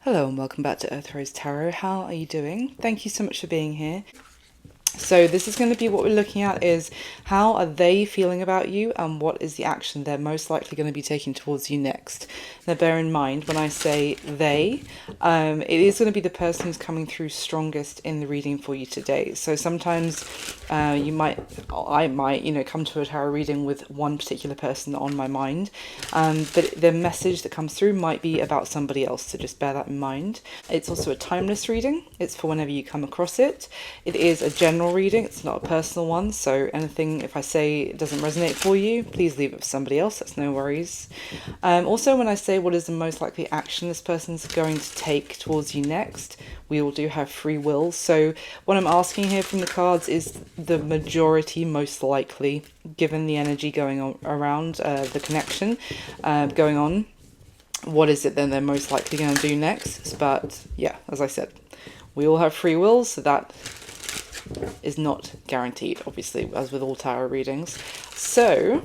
Hello and welcome back to Earth Rose Tarot. How are you doing? Thank you so much for being here. So this is going to be what we're looking at is how are they feeling about you and what is the action they're most likely going to be taking towards you next. Now bear in mind when I say they, it is going to be the person who's coming through strongest in the reading for you today. So sometimes I might, come to a tarot reading with one particular person on my mind, but the message that comes through might be about somebody else, so just bear that in mind. It's also a timeless reading. It's for whenever you come across it. It is a general reading, it's not a personal one, so anything if I say it doesn't resonate for you, please leave it for somebody else, that's no worries. Also, when I say what is the most likely action this person's going to take towards you next, we all do have free will, so what I'm asking here from the cards is the majority most likely, given the energy going on around, the connection going on, what is it then they're most likely going to do next. But yeah, as I said, we all have free will, so that is not guaranteed, obviously, as with all tarot readings. So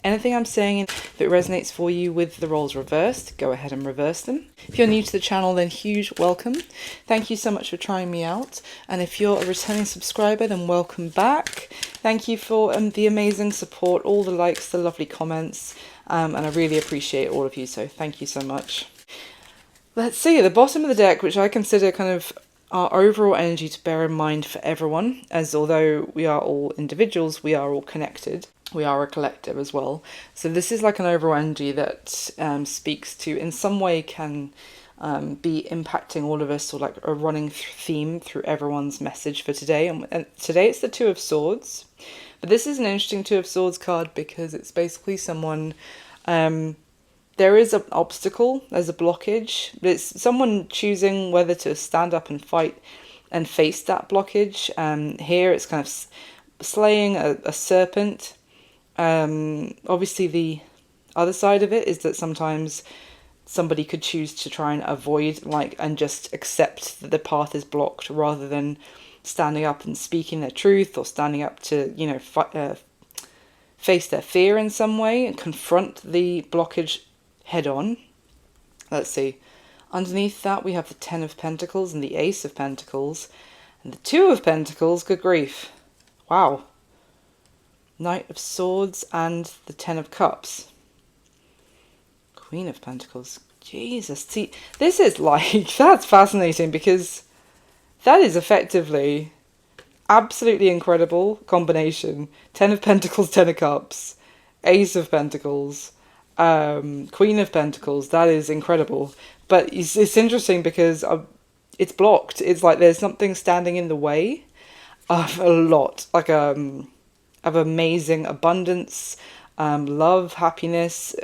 anything I'm saying, if it resonates for you with the roles reversed, go ahead and reverse them. If you're new to the channel, then huge welcome. Thank you so much for trying me out. And if you're a returning subscriber, then welcome back. Thank you for the amazing support, all the likes, the lovely comments, and I really appreciate all of you, so thank you so much. Let's see, at the bottom of the deck, which I consider kind of our overall energy to bear in mind for everyone, as although we are all individuals, we are all connected. We are a collective as well. So this is like an overall energy that speaks to, in some way, can be impacting all of us, or like a running theme through everyone's message for today. And today it's the Two of Swords. But this is an interesting Two of Swords card because it's basically someone... there is an obstacle, there's a blockage, but it's someone choosing whether to stand up and fight and face that blockage. Here it's kind of slaying a serpent. Obviously the other side of it is that sometimes somebody could choose to try and avoid and just accept that the path is blocked rather than standing up and speaking their truth, or standing up to, face their fear in some way and confront the blockage head on. Let's see. Underneath that we have the Ten of Pentacles and the Ace of Pentacles. And the Two of Pentacles, good grief. Wow. Knight of Swords and the Ten of Cups. Queen of Pentacles. Jesus. See, this is that's fascinating because that is effectively absolutely incredible combination. Ten of Pentacles, Ten of Cups, Ace of Pentacles, Queen of Pentacles. That is incredible. But it's interesting because it's blocked. It's like there's something standing in the way of a lot, of amazing abundance, love, happiness,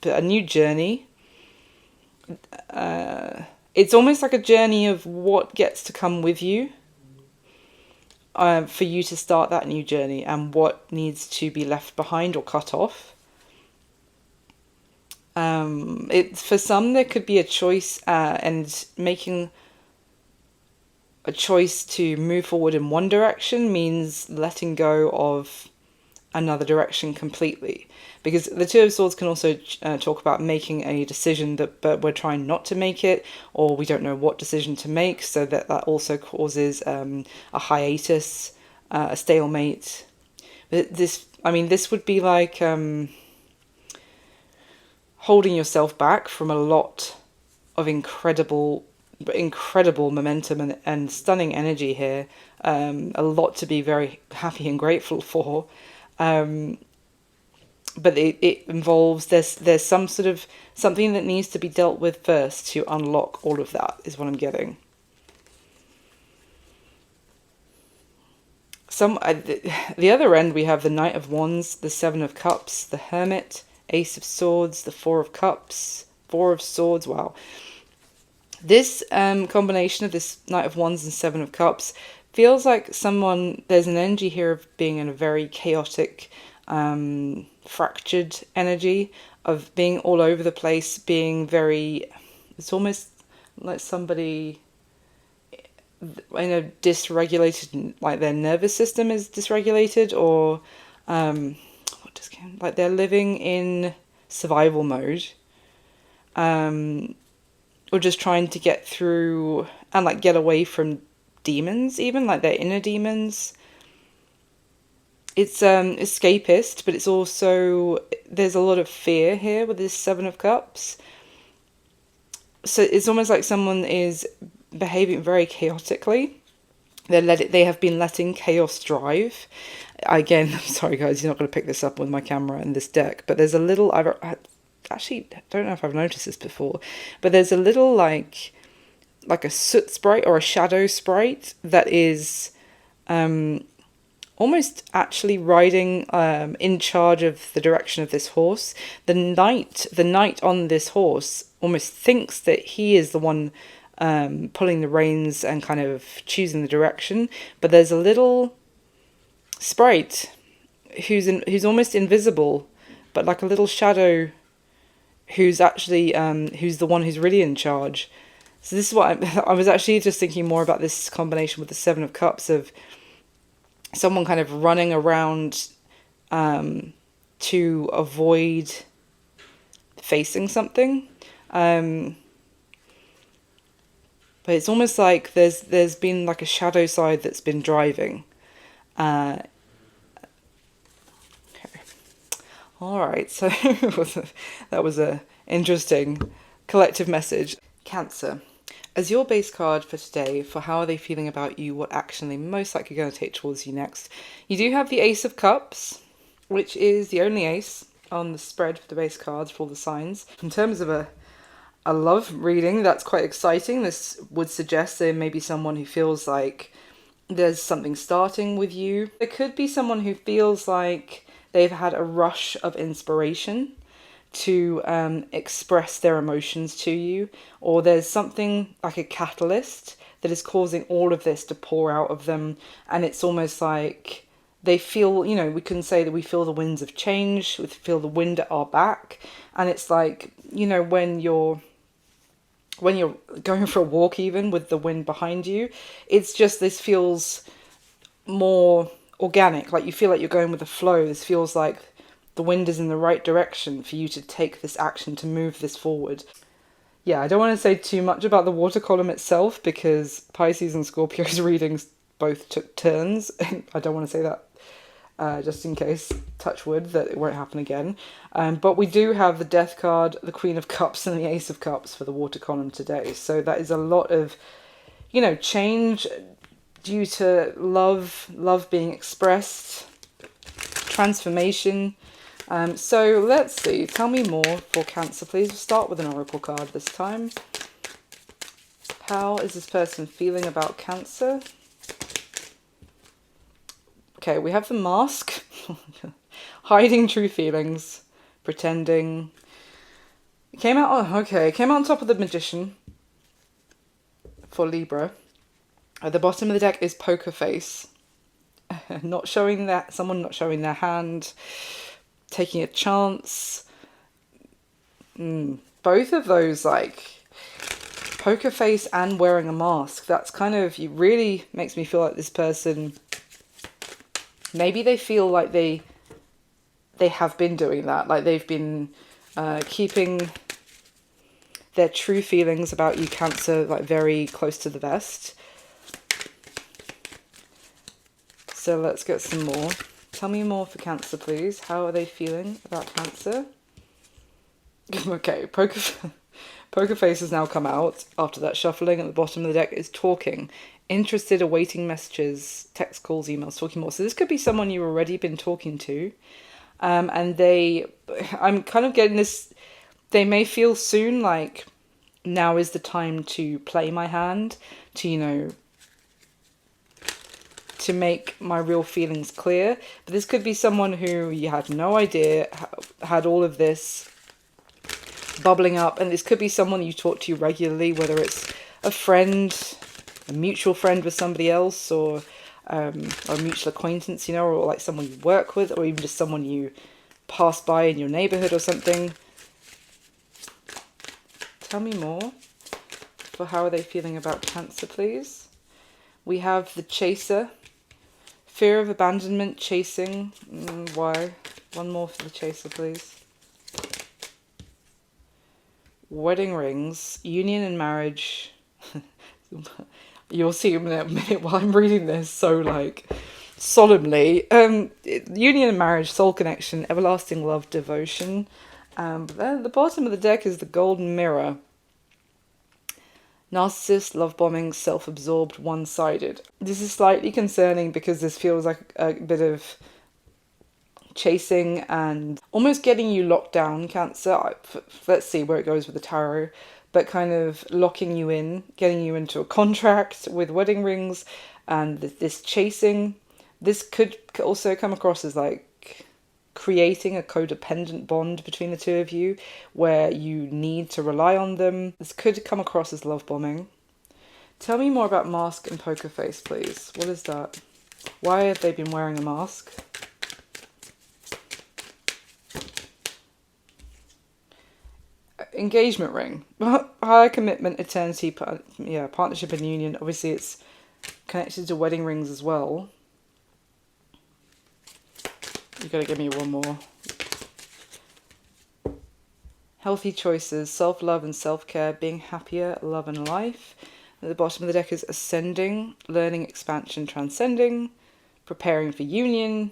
a new journey. It's almost like a journey of what gets to come with you, for you to start that new journey, and what needs to be left behind or cut off. For some, there could be a choice, and making a choice to move forward in one direction means letting go of another direction completely. Because the Two of Swords can also talk about making a decision but we're trying not to make it, or we don't know what decision to make, so that also causes a hiatus, a stalemate. But this would be like holding yourself back from a lot of incredible momentum and stunning energy here. A lot to be very happy and grateful for. But it involves, there's some sort of something that needs to be dealt with first to unlock all of that, is what I'm getting. The other end, we have the Knight of Wands, the Seven of Cups, the Hermit, Ace of Swords, the Four of Cups, Four of Swords. Wow. This combination of this Knight of Wands and Seven of Cups feels like there's an energy here of being in a very chaotic, fractured energy, of being all over the place, being it's almost like somebody in a dysregulated, like their nervous system is dysregulated, or like they're living in survival mode. or just trying to get through and like get away from demons, even like their inner demons. It's escapist, but it's also, there's a lot of fear here with this Seven of Cups. So it's almost like someone is behaving very chaotically. They have been letting chaos drive. Again, I'm sorry guys, you're not going to pick this up with my camera and this deck, but there's a little, I actually don't know if I've noticed this before, but there's a little like a soot sprite or a shadow sprite that is almost actually riding in charge of the direction of this horse. The knight on this horse almost thinks that he is the one pulling the reins and kind of choosing the direction, but there's a little sprite who's almost invisible, but like a little shadow who's actually who's the one who's really in charge. So this is what I was actually just thinking more about this combination with the Seven of Cups, of someone kind of running around to avoid facing something. But it's almost like there's been like a shadow side that's been driving. Okay. All right, so that was a interesting collective message. Cancer. As your base card for today, for how are they feeling about you, what action they most likely going to take towards you next, you do have the Ace of Cups, which is the only ace on the spread for the base cards for all the signs. In terms of a love reading, that's quite exciting. This would suggest there may be someone who feels like there's something starting with you. There could be someone who feels like they've had a rush of inspiration to express their emotions to you, or there's something like a catalyst that is causing all of this to pour out of them, and it's almost like they feel, you know, we can say that we feel the winds of change, we feel the wind at our back, and it's like, you know, when you're going for a walk even with the wind behind you, it's just, this feels more organic, like you feel like you're going with the flow. This feels like the wind is in the right direction for you to take this action, to move this forward. Yeah, I don't want to say too much about the water column itself because Pisces and Scorpio's readings both took turns. I don't want to say that just in case, touch wood, that it won't happen again. But we do have the Death card, the Queen of Cups and the Ace of Cups for the water column today. So that is a lot of, you know, change due to love being expressed, transformation. So let's see, tell me more for Cancer, please. We'll start with an oracle card this time. How is this person feeling about Cancer? Okay, we have the Mask. Hiding true feelings, pretending. It came out on top of the Magician for Libra. At the bottom of the deck is Poker Face. Someone not showing their hand, taking a chance. Both of those, like Poker Face and wearing a mask, that's kind of, it really makes me feel like this person, maybe they feel like they have been doing that, like they've been keeping their true feelings about you, Cancer, like very close to the vest. So let's get some more. Tell me more for Cancer, please. How are they feeling about Cancer? Okay, Poker Face has now come out after that shuffling. At the bottom of the deck is talking. Interested, awaiting messages, text, calls, emails, talking more. So this could be someone you've already been talking to. And I'm kind of getting this, they may feel soon like now is the time to play my hand, to, you know, to make my real feelings clear. But this could be someone who you had no idea had all of this bubbling up, and this could be someone you talk to regularly, whether it's a friend, a mutual friend with somebody else, or a mutual acquaintance, you know, or like someone you work with, or even just someone you pass by in your neighborhood or something. Tell me more for how are they feeling about Cancer, please. We have the Chaser. Fear of abandonment, chasing. Why? One more for the Chaser, please. wedding rings, union and marriage. You'll see in a minute while I'm reading this so like solemnly. Union and marriage, soul connection, everlasting love, devotion. But then at the bottom of the deck is the golden mirror. Narcissist, love bombing, self-absorbed, one-sided. This is slightly concerning because this feels like a bit of chasing and almost getting you locked down, Cancer. Let's see where it goes with the tarot. But kind of locking you in, getting you into a contract with wedding rings and this chasing. This could also come across as like creating a codependent bond between the two of you where you need to rely on them. This could come across as love bombing. Tell me more about mask and poker face, please. What is that? Why have they been wearing a mask? Engagement ring. Higher commitment, eternity, partnership and union. Obviously it's connected to wedding rings as well. You gotta give me one more. Healthy choices, self-love and self-care, being happier, love and life. At the bottom of the deck is ascending, learning, expansion, transcending, preparing for union.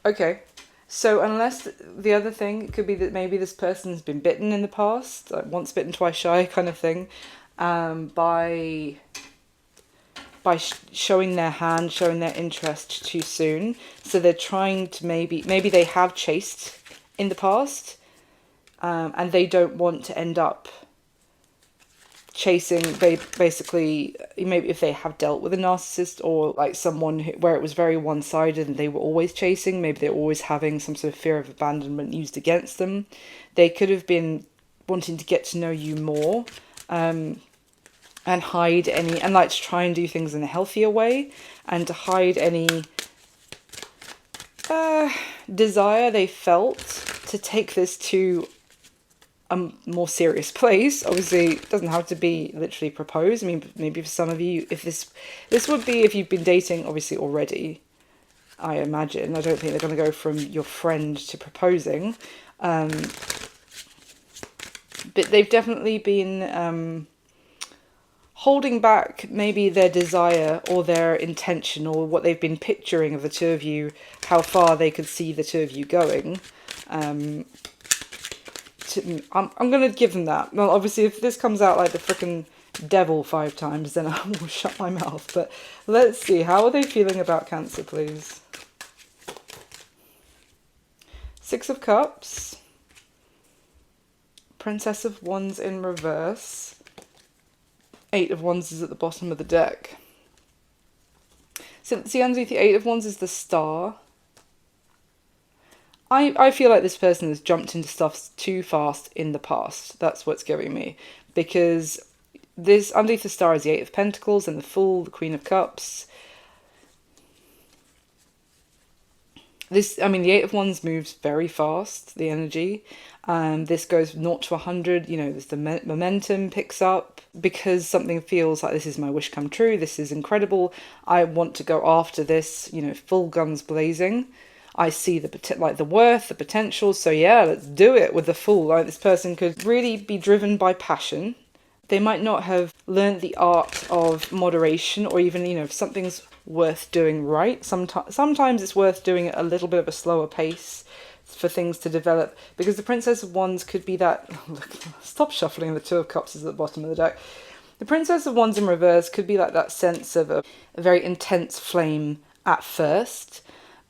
Okay. So unless the other thing, it could be that maybe this person's been bitten in the past, like once bitten, twice shy kind of thing, by showing their hand, showing their interest too soon. So they're trying to maybe they have chased in the past, and they don't want to end up chasing. They basically, maybe if they have dealt with a narcissist or like someone where it was very one-sided and they were always chasing, maybe they're always having some sort of fear of abandonment used against them. They could have been wanting to get to know you more, and hide any, and like to try and do things in a healthier way, and to hide any desire they felt to take this to a more serious place. Obviously, it doesn't have to be literally propose. I mean, maybe for some of you, if this would be if you've been dating, obviously, already, I imagine. I don't think they're going to go from your friend to proposing. But they've definitely been holding back maybe their desire or their intention or what they've been picturing of the two of you, how far they could see the two of you going. I'm going to give them that. Well, obviously, if this comes out like the frickin' devil 5 times, then I will shut my mouth. But let's see. How are they feeling about Cancer, please? 6 of Cups. Princess of Wands in reverse. 8 of Wands is at the bottom of the deck. So, see, underneath the 8 of Wands is the Star. I feel like this person has jumped into stuff too fast in the past. That's what's giving me. Because this underneath the Star is the 8 of Pentacles and the Fool, the Queen of Cups. The 8 of Wands moves very fast, the energy. This goes 0 to 100, there's the momentum picks up because something feels like this is my wish come true. This is incredible. I want to go after this, full guns blazing. I see the worth, the potential. So yeah, let's do it with the Fool. Like, this person could really be driven by passion. They might not have learned the art of moderation, or even, if something's worth doing right. Sometimes it's worth doing it a little bit of a slower pace for things to develop, because the Princess of Wands could be that. Look, stop shuffling. The 2 of Cups is at the bottom of the deck. The Princess of Wands in reverse could be like that sense of a very intense flame at first,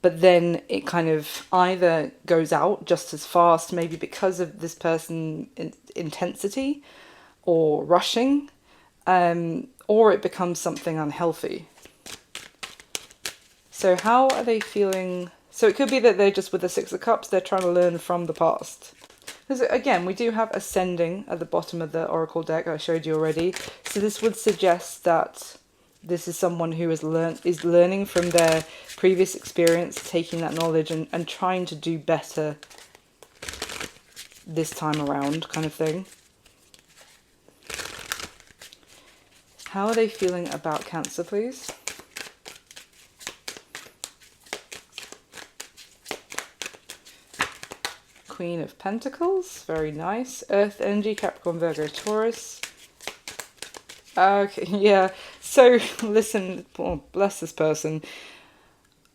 but then it kind of either goes out just as fast, maybe because of this person's intensity or rushing, or it becomes something unhealthy. So how are they feeling? So it could be that they're just with the 6 of Cups, they're trying to learn from the past. Because again, we do have ascending at the bottom of the Oracle deck, I showed you already. So this would suggest that this is someone who is learning from their previous experience, taking that knowledge and trying to do better this time around, kind of thing. How are they feeling about Cancer, please? Queen of Pentacles. Very nice. Earth energy, Capricorn, Virgo, Taurus. Okay, yeah. So, listen, oh, bless this person.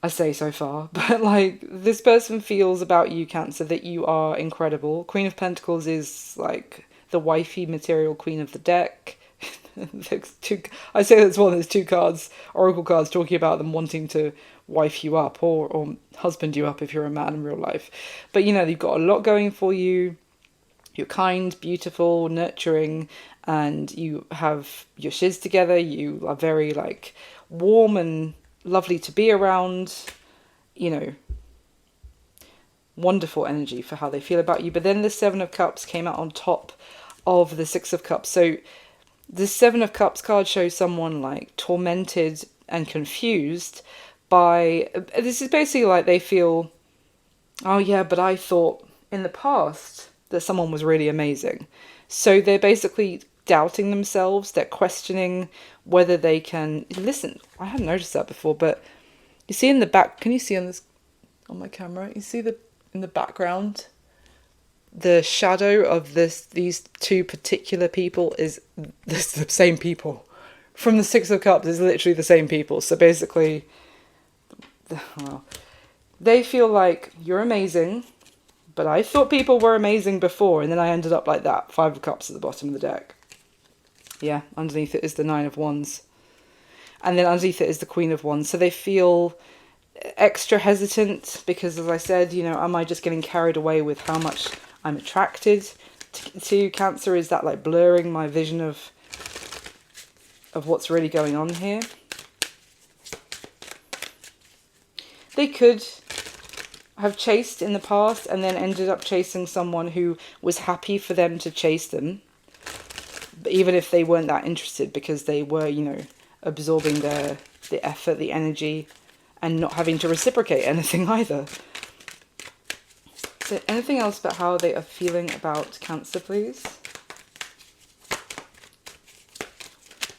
I say so far, but like this person feels about you, Cancer, that you are incredible. Queen of Pentacles is like the wifey material queen of the deck. I say that's one. There's 2 cards, oracle cards, talking about them wanting to wife you up or husband you up if you're a man in real life. But you know, you've got a lot going for you. You're kind, beautiful, nurturing, and you have your shiz together. You are very like warm and lovely to be around, you know, wonderful energy for how they feel about you. But then the 7 of Cups came out on top of the 6 of Cups. So the 7 of Cups card shows someone like tormented and confused by, this is basically like they feel, oh yeah, but I thought in the past that someone was really amazing. So they're basically doubting themselves. They're questioning whether they can listen. I hadn't noticed that before, but you see in the back, can you see on this, on my camera, you see the in the background, the shadow of these 2 particular people is the same people. From the 6 of Cups is literally the same people. So basically, well, they feel like you're amazing, but I thought people were amazing before, and then I ended up like that. 5 of Cups at the bottom of the deck. Yeah, underneath it is the 9 of Wands. And then underneath it is the Queen of Wands. So they feel extra hesitant because, as I said, you know, am I just getting carried away with how much I'm attracted to Cancer? Is that like blurring my vision of what's really going on here? They could have chased in the past and then ended up chasing someone who was happy for them to chase them, but even if they weren't that interested, because they were, you know, absorbing the effort, the energy, and not having to reciprocate anything either. So anything else about how they are feeling about Cancer, please?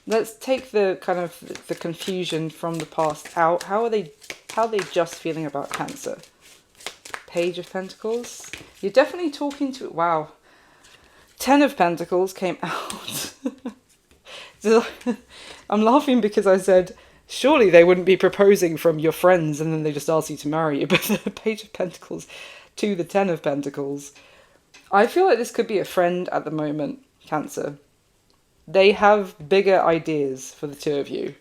Let's take the kind of the confusion from the past out. How are they just feeling about Cancer? Page of Pentacles. You're definitely talking to, wow. 10 of Pentacles came out. I'm laughing because I said, surely they wouldn't be proposing from your friends and then they just ask you to marry you. But the Page of Pentacles to the 10 of Pentacles. I feel like this could be a friend at the moment, Cancer. They have bigger ideas for the 2 of you.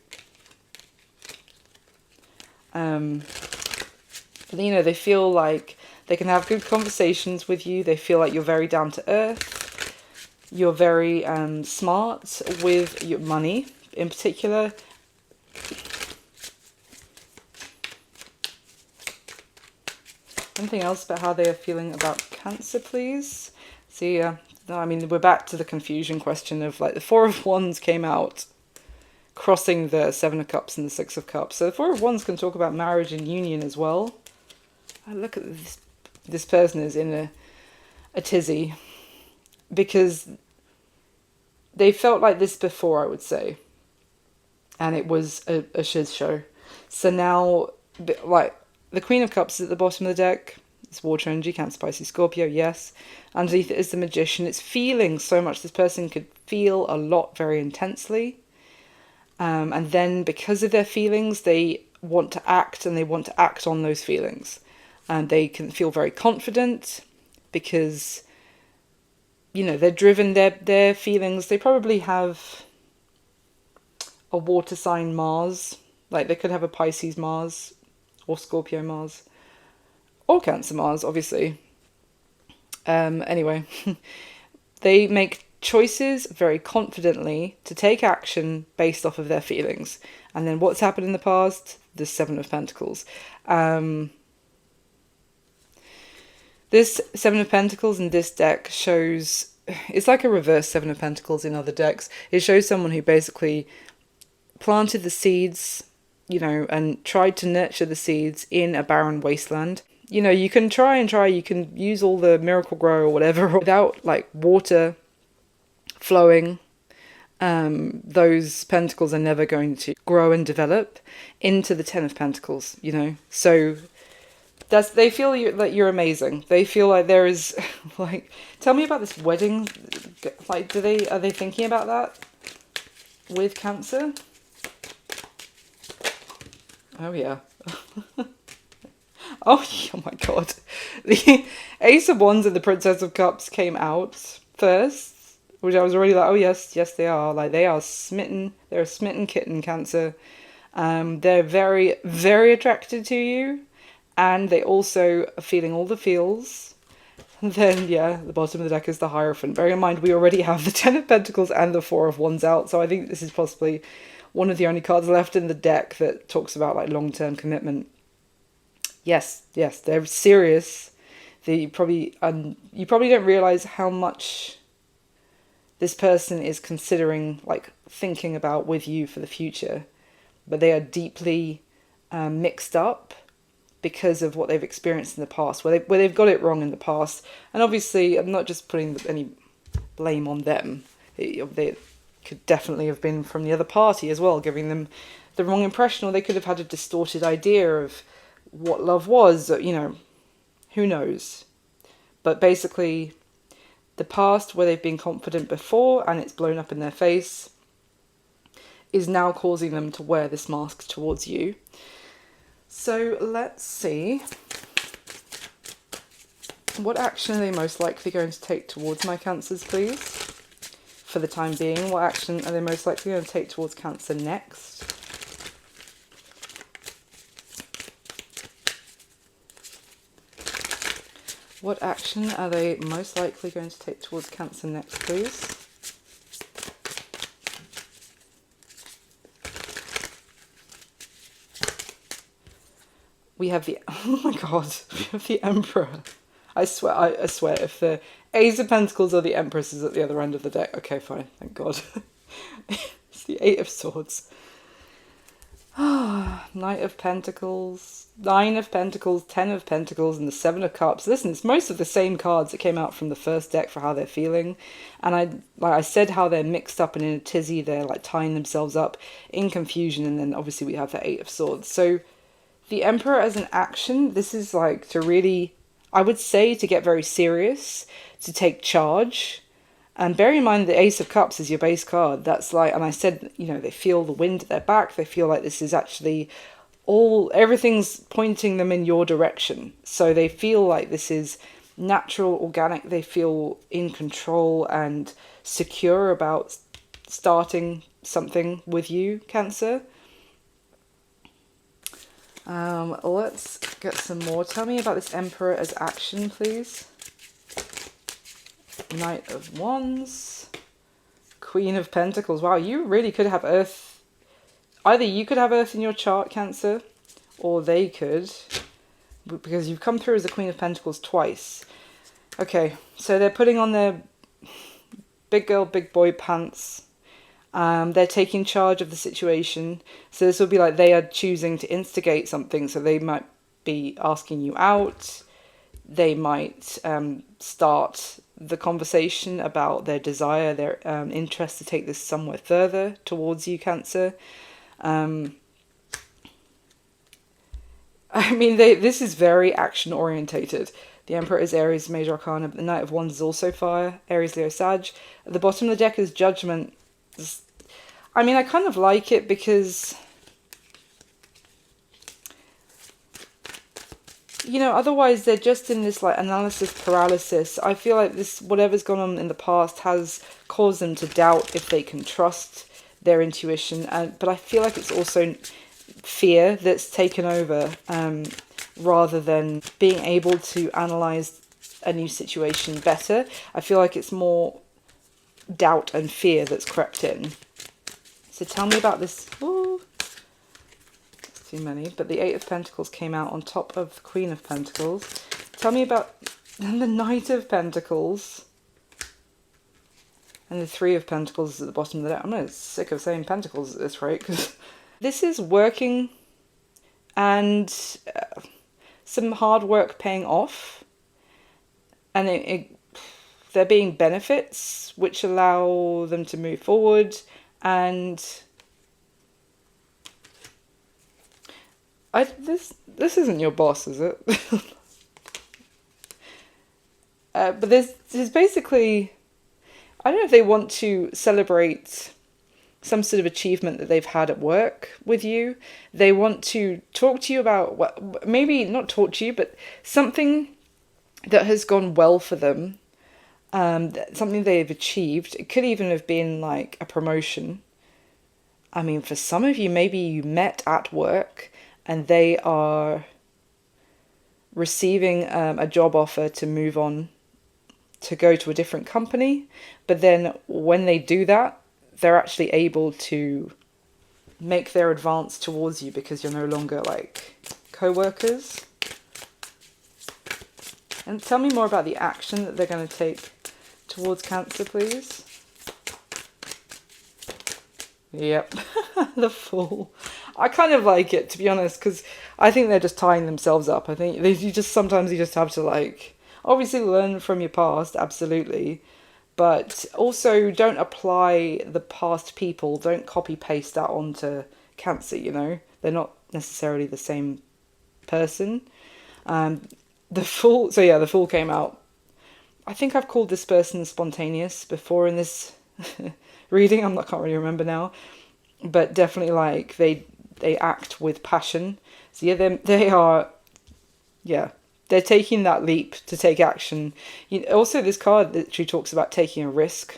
You know, they feel like they can have good conversations with you. They feel like you're very down to earth. You're very smart with your money in particular. Anything else about how they are feeling about Cancer, please? See, I mean, we're back to the confusion question of like the 4 of Wands came out, crossing the 7 of Cups and the 6 of Cups. So the 4 of Wands can talk about marriage and union as well. I look at this. This person is in a tizzy because they felt like this before, I would say, and it was a shiz show. So now, like, the Queen of Cups is at the bottom of the deck. It's water energy, Cancer, Pisces, Scorpio, yes. Underneath it is the Magician. It's feeling so much. This person could feel a lot very intensely. And then because of their feelings, they want to act, and they want to act on those feelings. And they can feel very confident because, you know, they're driven, their feelings. They probably have a water sign Mars. Like, they could have a Pisces Mars or Scorpio Mars or Cancer Mars, obviously. Anyway, they make choices very confidently to take action based off of their feelings. And then what's happened in the past? The 7 of Pentacles. This 7 of Pentacles in this deck shows, it's like a reverse 7 of Pentacles in other decks. It shows someone who basically planted the seeds, you know, and tried to nurture the seeds in a barren wasteland. You know, you can try, you can use all the Miracle Grow or whatever, without like water flowing, those pentacles are never going to grow and develop into the 10 of Pentacles, you know. So They feel that you're amazing. They feel like there is, like, tell me about this wedding. Like, are they thinking about that with Cancer? Oh yeah. Oh, oh my God. The Ace of Wands and the Princess of Cups came out first, which I was already like, oh yes, yes they are. Like, they are smitten. They're a smitten kitten, Cancer. They're very, very attracted to you, and they also are feeling all the feels. And then, yeah, the bottom of the deck is the Hierophant. Bearing in mind, we already have the Ten of Pentacles and the Four of Wands out, so I think this is possibly one of the only cards left in the deck that talks about, like, long-term commitment. Yes, yes, they're serious. You probably don't realize how much this person is considering, like, thinking about with you for the future, but they are deeply mixed up because of what they've experienced in the past, where they've got it wrong in the past. And obviously, I'm not just putting any blame on them. They could definitely have been from the other party as well, giving them the wrong impression, or they could have had a distorted idea of what love was. You know, who knows? But basically, the past where they've been confident before and it's blown up in their face is now causing them to wear this mask towards you. So let's see. What action are they most likely going to take towards my Cancers, please? For the time being, what action are they most likely going to take towards Cancer next? What action are they most likely going to take towards Cancer next, please? We have the, oh my God, we have the Emperor. I swear, if the Ace of Pentacles or the Empress is at the other end of the deck. Okay, fine, thank God. It's the Eight of Swords. Knight of Pentacles, Nine of Pentacles, Ten of Pentacles, and the Seven of Cups. Listen, it's most of the same cards that came out from the first deck for how they're feeling. And I said how they're mixed up and in a tizzy. They're like tying themselves up in confusion. And then obviously we have the Eight of Swords. So the Emperor as an action, this is like to really, I would say, to get very serious, to take charge. And bear in mind the Ace of Cups is your base card. That's like, and I said, you know, they feel the wind at their back. They feel like this is actually everything's pointing them in your direction. So they feel like this is natural, organic. They feel in control and secure about starting something with you, Cancer. Let's get some more. Tell me about this Emperor as action, please. Knight of Wands. Queen of Pentacles. Wow, you really could have Earth. Either you could have Earth in your chart, Cancer, or they could, because you've come through as the Queen of Pentacles twice. Okay, so they're putting on their big girl, big boy pants. They're taking charge of the situation. So this will be like they are choosing to instigate something. So they might be asking you out. They might start the conversation about their desire, their interest to take this somewhere further towards you, Cancer. I mean, this is very action orientated. The Emperor is Aries, Major Arcana, but the Knight of Wands is also fire. Aries, Leo, Sag. At the bottom of the deck is Judgment. I mean, I kind of like it because, you know, otherwise they're just in this like analysis paralysis. I feel like this, whatever's gone on in the past has caused them to doubt if they can trust their intuition. But I feel like it's also fear that's taken over rather than being able to analyze a new situation better. I feel like it's more doubt and fear that's crept in. So tell me about this. Ooh, that's too many. But the Eight of Pentacles came out on top of the Queen of Pentacles. Tell me about the Knight of Pentacles. And the Three of Pentacles is at the bottom of the deck. I'm not sick of saying Pentacles at this rate, because this is working and some hard work paying off. And there being benefits which allow them to move forward. And This isn't your boss, is it? But there's basically, I don't know if they want to celebrate some sort of achievement that they've had at work with you. They want to talk to you about what, maybe not talk to you, but something that has gone well for them, something they've achieved. It could even have been like a promotion. I mean, for some of you, maybe you met at work and they are receiving a job offer to move on, to go to a different company. But then when they do that, they're actually able to make their advance towards you because you're no longer like co-workers. And tell me more about the action that they're going to take towards Cancer, please. Yep, the Fool. I kind of like it, to be honest, because I think they're just tying themselves up. I think you just have to like, obviously learn from your past, absolutely. But also don't apply the past people, don't copy paste that onto Cancer, you know? They're not necessarily the same person. The Fool, so yeah, the Fool came out. I think I've called this person spontaneous before in this reading, I can't really remember now. But definitely like they act with passion. So yeah, they are, yeah. They're taking that leap to take action. Also, this card literally talks about taking a risk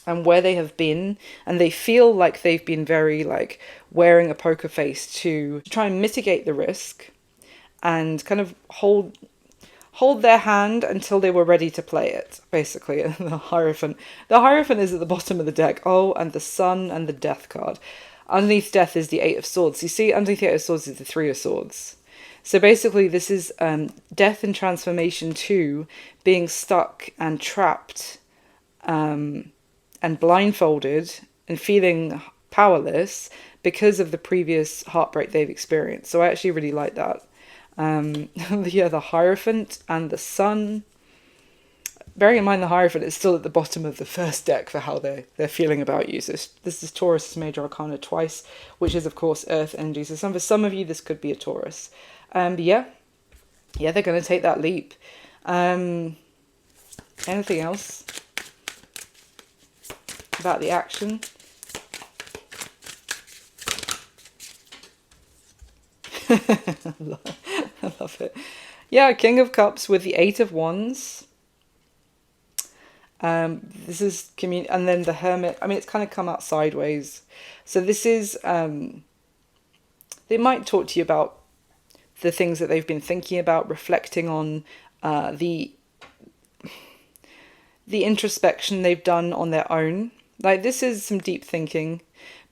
and where they have been. And they feel like they've been very like wearing a poker face to try and mitigate the risk and kind of hold their hand until they were ready to play it, basically. And the Hierophant. The Hierophant is at the bottom of the deck. Oh, and the Sun and the Death card. Underneath Death is the Eight of Swords. You see, underneath the Eight of Swords is the Three of Swords. So basically this is death and transformation 2, being stuck and trapped and blindfolded and feeling powerless because of the previous heartbreak they've experienced. So I actually really like that. Yeah, the Hierophant and the Sun. Bearing in mind the Hierophant is still at the bottom of the first deck for how they're feeling about you. So this is Taurus Major Arcana twice, which is of course Earth energy. So for some of you this could be a Taurus. But yeah, they're going to take that leap. Anything else about the action? I love it. Yeah, King of Cups with the Eight of Wands. This is and then the Hermit. I mean, it's kind of come out sideways. So this is, they might talk to you about the things that they've been thinking about, reflecting on the introspection they've done on their own. Like, this is some deep thinking,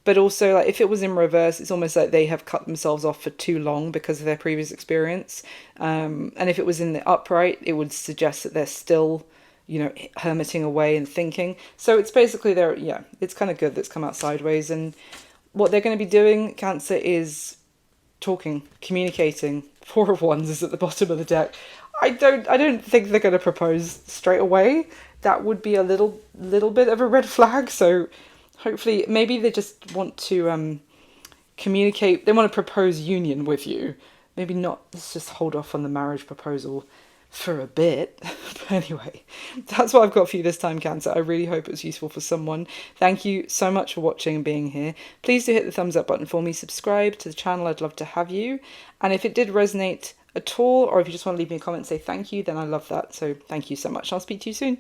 but also, like, if it was in reverse, it's almost like they have cut themselves off for too long because of their previous experience. And if it was in the upright, it would suggest that they're still, you know, hermiting away and thinking. So it's basically it's kind of good that's come out sideways. And what they're going to be doing, Cancer, is talking, communicating. Four of Wands is at the bottom of the deck. I don't think they're going to propose straight away. That would be a little bit of a red flag. So hopefully, maybe they just want to communicate. They want to propose union with you. Maybe not. Let's just hold off on the marriage proposal for a bit. But anyway, that's what I've got for you this time, Cancer. I really hope it was useful for someone. Thank you so much for watching and being here. Please do hit the thumbs up button for me. Subscribe to the channel. I'd love to have you. And if it did resonate at all, or if you just want to leave me a comment and say thank you, then I love that. So thank you so much. I'll speak to you soon.